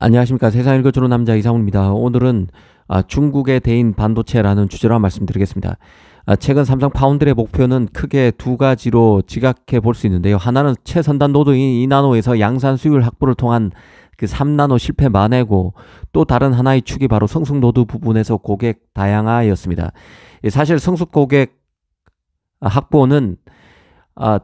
안녕하십니까. 세상 읽어주는 남자 이상훈입니다. 오늘은 중국의 대인 반도체라는 주제로 말씀드리겠습니다. 최근 삼성 파운드의 목표는 크게 두 가지로 지각해 볼 수 있는데요. 하나는 최선단 노드인 2나노에서 양산 수율 확보를 통한 그 3나노 실패 만회고, 또 다른 하나의 축이 바로 성숙 노드 부분에서 고객 다양화였습니다. 사실 성숙 고객 확보는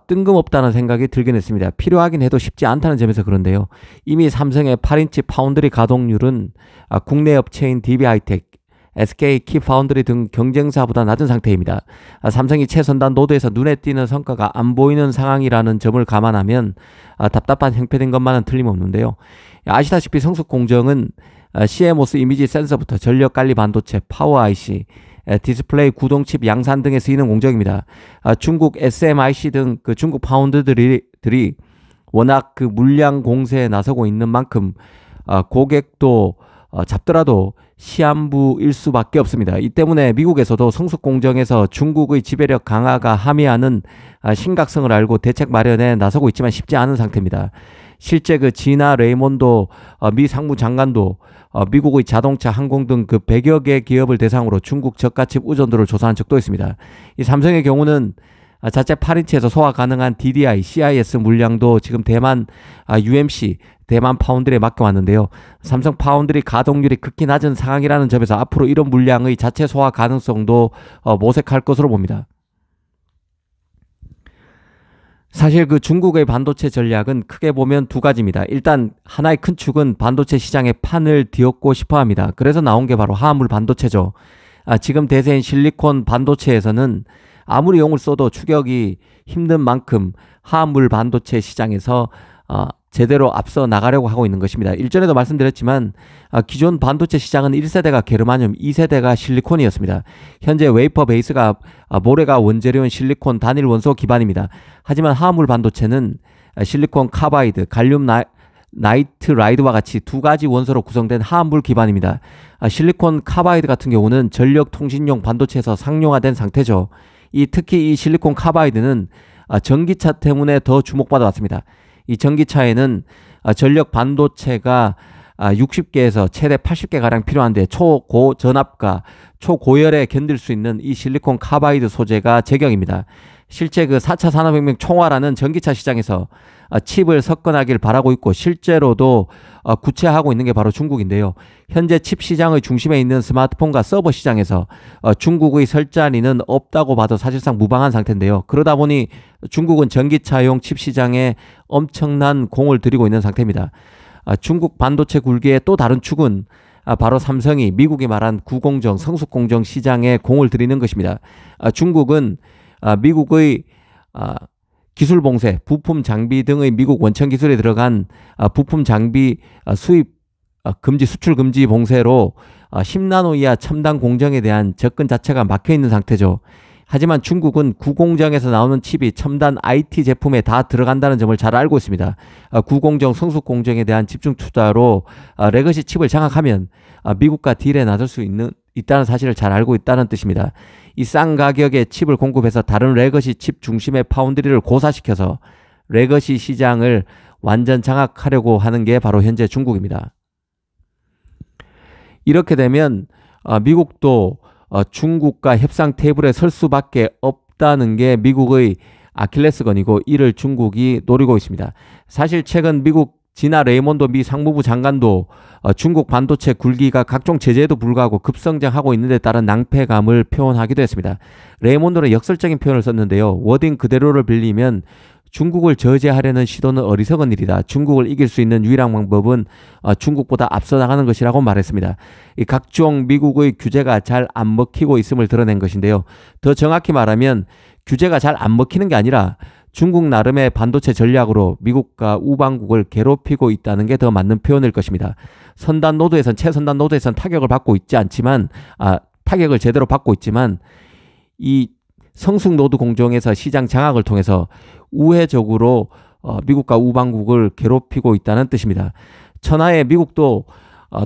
뜬금없다는 생각이 들긴 했습니다. 필요하긴 해도 쉽지 않다는 점에서 그런데요. 이미 삼성의 8인치 파운드리 가동률은 국내 업체인 DB하이텍, SK 키파운드리 등 경쟁사보다 낮은 상태입니다. 삼성이 최선단 노드에서 눈에 띄는 성과가 안 보이는 상황이라는 점을 감안하면 답답한 형편인 것만은 틀림없는데요. 아시다시피 성숙 공정은 CMOS 이미지 센서부터 전력관리 반도체, 파워 IC, 디스플레이 구동칩 양산 등에 쓰이는 공정입니다. 중국 SMIC 등 그 중국 파운드들이 워낙 그 물량 공세에 나서고 있는 만큼 고객도 잡더라도 시한부일 수밖에 없습니다. 이 때문에 미국에서도 성숙 공정에서 중국의 지배력 강화가 함의하는 심각성을 알고 대책 마련에 나서고 있지만 쉽지 않은 상태입니다. 실제 그 지나 레이몬도 미 상무장관도 미국의 자동차, 항공 등 그 100여 개 기업을 대상으로 중국 저가칩 의존도를 조사한 적도 있습니다. 이 삼성의 경우는 자체 8인치에서 소화 가능한 DDI, CIS 물량도 지금 대만 UMC, 대만 파운드리에 맡겨왔는데요. 삼성 파운드리 가동률이 극히 낮은 상황이라는 점에서 앞으로 이런 물량의 자체 소화 가능성도 모색할 것으로 봅니다. 사실 그 중국의 반도체 전략은 크게 보면 두 가지입니다. 일단 하나의 큰 축은 반도체 시장에 판을 뒤엎고 싶어 합니다. 그래서 나온 게 바로 화합물 반도체죠. 지금 대세인 실리콘 반도체에서는 아무리 용을 써도 추격이 힘든 만큼 화합물 반도체 시장에서 제대로 앞서 나가려고 하고 있는 것입니다. 일전에도 말씀드렸지만 기존 반도체 시장은 1세대가 게르마늄, 2세대가 실리콘이었습니다. 현재 웨이퍼 베이스가 모래가 원재료인 실리콘 단일 원소 기반입니다. 하지만 화합물 반도체는 실리콘 카바이드, 갈륨 나이트라이드와 같이 두 가지 원소로 구성된 화합물 기반입니다. 실리콘 카바이드 같은 경우는 전력 통신용 반도체에서 상용화된 상태죠. 특히 이 실리콘 카바이드는 전기차 때문에 더 주목받아 왔습니다. 이 전기차에는 전력 반도체가 60개에서 최대 80개 가량 필요한데 초고전압과 초고열에 견딜 수 있는 이 실리콘 카바이드 소재가 제격입니다. 실제 그 4차 산업혁명 총괄하는 전기차 시장에서 칩을 석권하길 바라고 있고 실제로도 구체화하고 있는 게 바로 중국인데요. 현재 칩 시장의 중심에 있는 스마트폰과 서버 시장에서 중국의 설 자리는 없다고 봐도 사실상 무방한 상태인데요. 그러다 보니 중국은 전기차용 칩 시장에 엄청난 공을 들이고 있는 상태입니다. 중국 반도체 굴기의 또 다른 축은 바로 삼성이 미국이 말한 구공정, 성숙공정 시장에 공을 들이는 것입니다. 중국은 미국의 기술 봉쇄, 부품 장비 등의 미국 원천 기술에 들어간 부품 장비 수입 금지, 수출 금지 봉쇄로 10나노 이하 첨단 공정에 대한 접근 자체가 막혀 있는 상태죠. 하지만 중국은 구공정에서 나오는 칩이 첨단 IT 제품에 다 들어간다는 점을 잘 알고 있습니다. 구공정, 성숙 공정에 대한 집중 투자로 레거시 칩을 장악하면 미국과 딜에 나설 수 있다는 사실을 잘 알고 있다는 뜻입니다. 이 싼 가격의 칩을 공급해서 다른 레거시 칩 중심의 파운드리를 고사시켜서 레거시 시장을 완전 장악하려고 하는 게 바로 현재 중국입니다. 이렇게 되면 미국도 중국과 협상 테이블에 설 수밖에 없다는 게 미국의 아킬레스건이고, 이를 중국이 노리고 있습니다. 사실 최근 미국 지나 레이몬도 미 상무부 장관도 중국 반도체 굴기가 각종 제재에도 불구하고 급성장하고 있는 데 따른 낭패감을 표현하기도 했습니다. 레이몬도는 역설적인 표현을 썼는데요. 워딩 그대로를 빌리면 중국을 저지하려는 시도는 어리석은 일이다. 중국을 이길 수 있는 유일한 방법은 중국보다 앞서 나가는 것이라고 말했습니다. 이 각종 미국의 규제가 잘 안 먹히고 있음을 드러낸 것인데요. 더 정확히 말하면 규제가 잘 안 먹히는 게 아니라 중국 나름의 반도체 전략으로 미국과 우방국을 괴롭히고 있다는 게 더 맞는 표현일 것입니다. 최선단 노드에선 타격을 받고 있지 않지만 타격을 제대로 받고 있지만 이 성숙 노드 공정에서 시장 장악을 통해서 우회적으로 미국과 우방국을 괴롭히고 있다는 뜻입니다. 천하에 미국도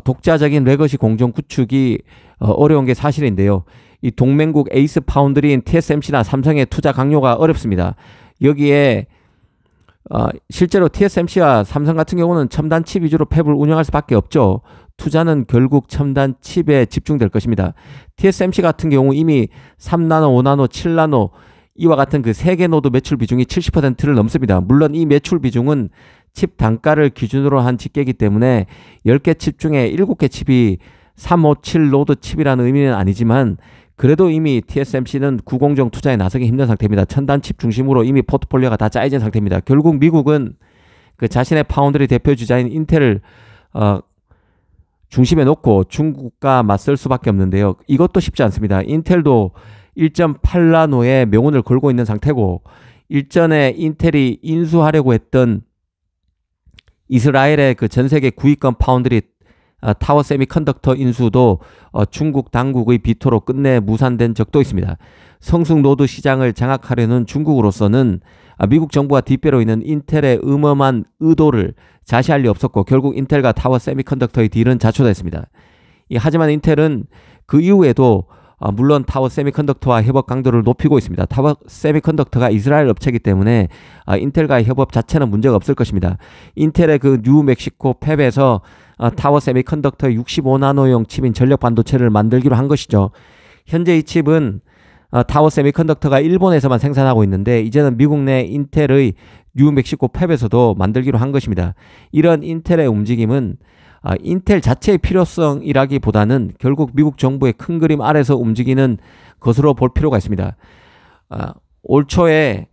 독자적인 레거시 공정 구축이 어려운 게 사실인데요. 이 동맹국 에이스 파운드리인 TSMC나 삼성의 투자 강요가 어렵습니다. 여기에 실제로 TSMC와 삼성 같은 경우는 첨단 칩 위주로 팹을 운영할 수밖에 없죠. 투자는 결국 첨단 칩에 집중될 것입니다. TSMC 같은 경우 이미 3나노, 5나노, 7나노 이와 같은 그 3개 노드 매출 비중이 70%를 넘습니다. 물론 이 매출 비중은 칩 단가를 기준으로 한 집계이기 때문에 10개 칩 중에 7개 칩이 357 노드 칩이라는 의미는 아니지만 그래도 이미 TSMC는 구공정 투자에 나서기 힘든 상태입니다. 첨단 칩 중심으로 이미 포트폴리오가 다 짜여진 상태입니다. 결국 미국은 그 자신의 파운드리 대표 주자인 인텔을 중심에 놓고 중국과 맞설 수밖에 없는데요. 이것도 쉽지 않습니다. 인텔도 1.8나노의 명운을 걸고 있는 상태고 일전에 인텔이 인수하려고 했던 이스라엘의 그 전 세계 9위권 파운드리 타워 세미컨덕터 인수도 중국 당국의 비토로 끝내 무산된 적도 있습니다. 성숙 노드 시장을 장악하려는 중국으로서는 미국 정부와 뒷배로 있는 인텔의 음험한 의도를 자시할 리 없었고 결국 인텔과 타워 세미컨덕터의 딜은 자초됐습니다. 하지만 인텔은 그 이후에도 물론 타워 세미컨덕터와 협업 강도를 높이고 있습니다. 타워 세미컨덕터가 이스라엘 업체이기 때문에 인텔과의 협업 자체는 문제가 없을 것입니다. 인텔의 그 뉴멕시코 팹에서 타워 세미컨덕터의 65나노용 칩인 전력 반도체를 만들기로 한 것이죠. 현재 이 칩은 타워 세미컨덕터가 일본에서만 생산하고 있는데 이제는 미국 내 인텔의 뉴멕시코 팹에서도 만들기로 한 것입니다. 이런 인텔의 움직임은 인텔 자체의 필요성이라기보다는 결국 미국 정부의 큰 그림 아래서 움직이는 것으로 볼 필요가 있습니다. 올 초에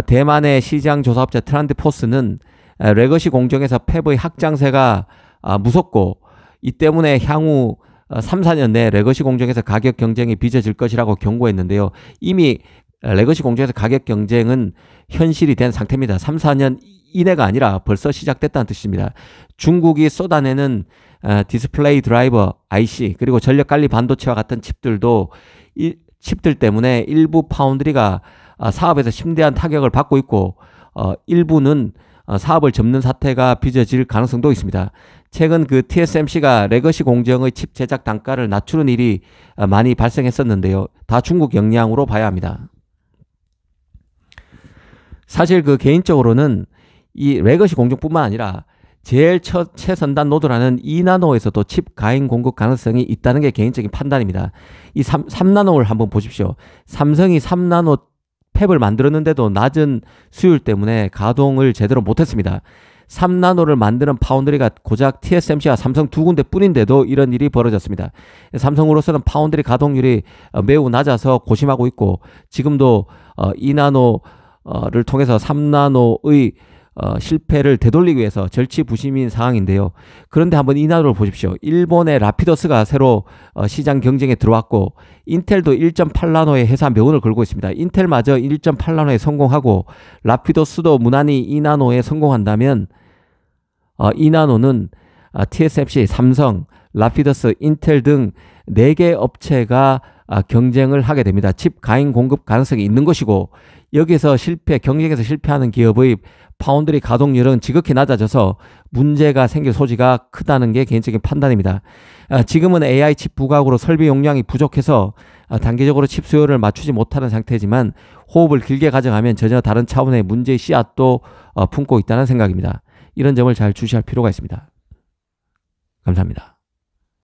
대만의 시장 조사업체 트렌드포스는 레거시 공정에서 팹의 확장세가 무섭고 이 때문에 향후 3, 4년 내 레거시 공정에서 가격 경쟁이 빚어질 것이라고 경고했는데요. 이미 레거시 공정에서 가격 경쟁은 현실이 된 상태입니다. 3, 4년 이내가 아니라 벌써 시작됐다는 뜻입니다. 중국이 쏟아내는 디스플레이 드라이버 IC 그리고 전력관리 반도체와 같은 칩들도 칩들 때문에 일부 파운드리가 사업에서 심대한 타격을 받고 있고 일부는 사업을 접는 사태가 빚어질 가능성도 있습니다. 최근 그 TSMC가 레거시 공정의 칩 제작 단가를 낮추는 일이 많이 발생했었는데요. 다 중국 영향으로 봐야 합니다. 사실 그 개인적으로는 이 레거시 공정뿐만 아니라 제일 최선단 노드라는 2나노에서도 칩 가행 공급 가능성이 있다는 게 개인적인 판단입니다. 이 3나노를 한번 보십시오. 삼성이 3나노 팹을 만들었는데도 낮은 수율 때문에 가동을 제대로 못했습니다. 3나노를 만드는 파운드리가 고작 TSMC와 삼성 두 군데 뿐인데도 이런 일이 벌어졌습니다. 삼성으로서는 파운드리 가동률이 매우 낮아서 고심하고 있고 지금도 2나노를 통해서 3나노의 실패를 되돌리기 위해서 절치부심인 상황인데요. 그런데 한번 이나노를 보십시오. 일본의 라피더스가 새로 시장 경쟁에 들어왔고 인텔도 1.8나노의 회사 명운을 걸고 있습니다. 인텔마저 1.8나노에 성공하고 라피더스도 무난히 2나노에 성공한다면 2나노는 TSMC, 삼성, 라피더스, 인텔 등 4개 업체가 경쟁을 하게 됩니다. 칩 가행 공급 가능성이 있는 것이고 여기서 경쟁에서 실패하는 기업의 파운드리 가동률은 지극히 낮아져서 문제가 생길 소지가 크다는 게 개인적인 판단입니다. 지금은 AI 칩 부각으로 설비 용량이 부족해서 단기적으로 칩 수요를 맞추지 못하는 상태지만 호흡을 길게 가져가면 전혀 다른 차원의 문제의 씨앗도 품고 있다는 생각입니다. 이런 점을 잘 주시할 필요가 있습니다. 감사합니다.